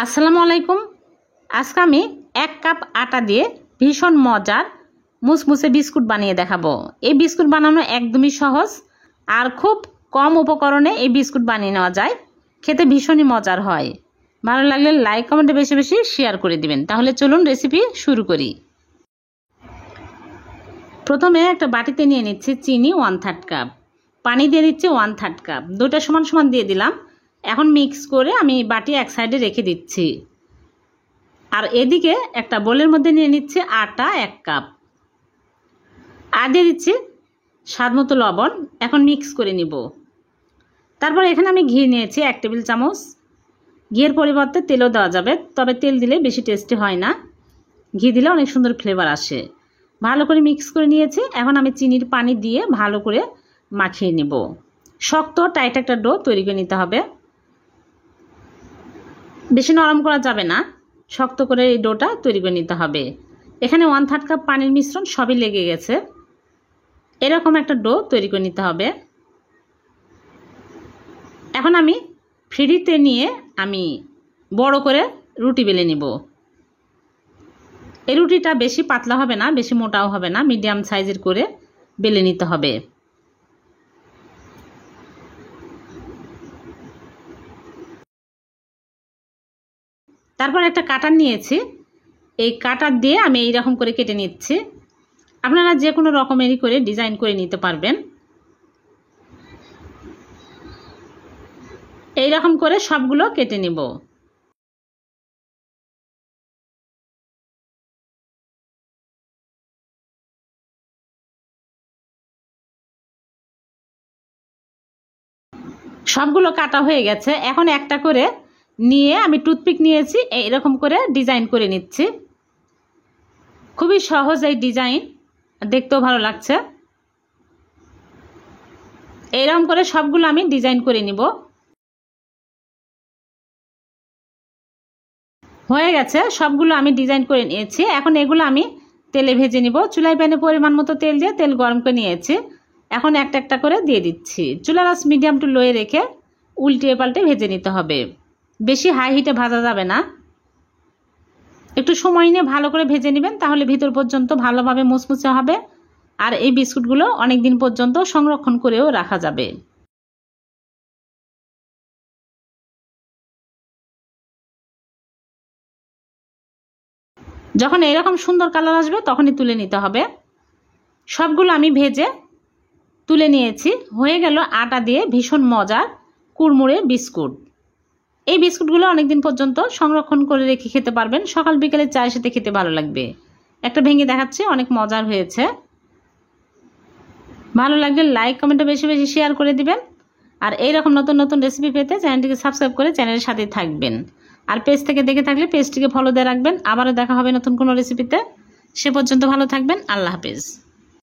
আসসালামু আলাইকুম। আজকে আমি 1 কাপ আটা দিয়ে ভীষণ মজার মুসমুসে বিস্কুট বানিয়ে দেখাবো। এই বিস্কুট বানানো একদমই সহজ আর খুব কম উপকরণে এই বিস্কুট বানিয়ে নেওয়া যায়। খেতে ভীষণই মজার হয়। ভালো লাগলে লাইক কমেন্টে বেশি বেশি শেয়ার করে দিবেন। তাহলে চলুন রেসিপি শুরু করি। প্রথমে একটা বাটিতে নিয়ে নিচ্ছি চিনি 1/3 কাপ, পানি দিয়ে দিচ্ছি 1/3 কাপ, দুটো সমান সমান দিয়ে দিলাম। এখন মিক্স করে আমি বাটি এক সাইডে রেখে দিচ্ছি। আর এদিকে একটা বোলের মধ্যে নিয়ে নিচ্ছি আটা 1 কাপ, আর দিয়ে দিচ্ছি স্বাদ মতো লবণ। এখন মিক্স করে নিব। তারপর এখানে আমি ঘি নিয়েছি 1 টেবিল চামচ। ঘিয়ের পরিবর্তে তেলও দেওয়া যাবে, তবে তেল দিলে বেশি টেস্টি হয় না, ঘি দিলে অনেক সুন্দর ফ্লেভার আসে। ভালো করে মিক্স করে নিয়েছি। এখন আমি চিনির পানি দিয়ে ভালো করে মাখিয়ে নিব। শক্ত টাইট একটা ডো তৈরি করে নিতে হবে। বেশি নরম করা যাবে না, শক্ত করে এই ডোটা তৈরি করে নিতে হবে। এখানে 1/3 কাপ পানির মিশ্রণ সবই লেগে গেছে। এরকম একটা ডো তৈরি করে নিতে হবে। এখন আমি ফ্রিতে নিয়ে আমি বড় করে রুটি বেলে নিব। এই রুটিটা বেশি পাতলা হবে না, বেশি মোটাও হবে না, মিডিয়াম সাইজের করে বেলে নিতে হবে। তারপর একটা কাটার নিয়েছি, এই কাটার দিয়ে আমি এইরকম করে কেটে নিচ্ছি। আপনারা যে কোনো রকমেরই করে ডিজাইন করে নিতে পারবেন। এইরকম করে সবগুলো কেটে নিব। সবগুলো কাটা হয়ে গেছে। এখন একটা করে নিয়ে আমি টুথপিক নিয়েছি, এইরকম করে ডিজাইন করে নিচ্ছি। খুবই সহজ এই ডিজাইন, দেখতেও ভালো লাগছে। এইরকম করে সবগুলো আমি ডিজাইন করে নিব। হয়ে গেছে, সবগুলো আমি ডিজাইন করে নিয়েছি। এখন এগুলো আমি তেলে ভেজে নিব। চুলায় প্যানে পরিমাণ মতো তেল দিয়ে তেল গরম করে নিয়েছি। এখন একটা একটা করে দিয়ে দিচ্ছি। চুলার আঁচ মিডিয়াম টু লোয়ে রেখে উল্টিয়ে পাল্টে ভেজে নিতে হবে। বেশি হাই হিটে ভাজা যাবে না, একটু সময় নিয়ে ভালো করে ভেজে নেবেন, তাহলে ভিতর পর্যন্ত ভালোভাবে মুচমুচে হবে। আর এই বিস্কুটগুলো অনেক দিন পর্যন্ত সংরক্ষণ করেও রাখা যাবে। যখন এরকম সুন্দর কালার আসবে তখনই তুলে নিতে হবে। সবগুলো আমি ভেজে তুলে নিয়েছি। হয়ে গেল আটা দিয়ে ভীষণ মজার কুড়মুড়ে বিস্কুট। এই বিস্কুটগুলো অনেকদিন পর্যন্ত সংরক্ষণ করে রেখে খেতে পারবেন। সকাল বিকেলে চায়ের সাথে খেতে ভালো লাগবে। একটা ভেঙে দেখাচ্ছি, অনেক মজার হয়েছে। ভালো লাগলে লাইক কমেন্টে বেশি বেশি শেয়ার করে দিবেন। আর এইরকম নতুন নতুন রেসিপি পেতে চ্যানেলটিকে সাবস্ক্রাইব করে চ্যানেলের সাথে থাকবেন। আর পেজ থেকে দেখে থাকলে পেজটিকে ফলো দিয়ে রাখবেন। আবারও দেখা হবে নতুন কোনো রেসিপিতে। সে পর্যন্ত ভালো থাকবেন। আল্লাহ হাফেজ।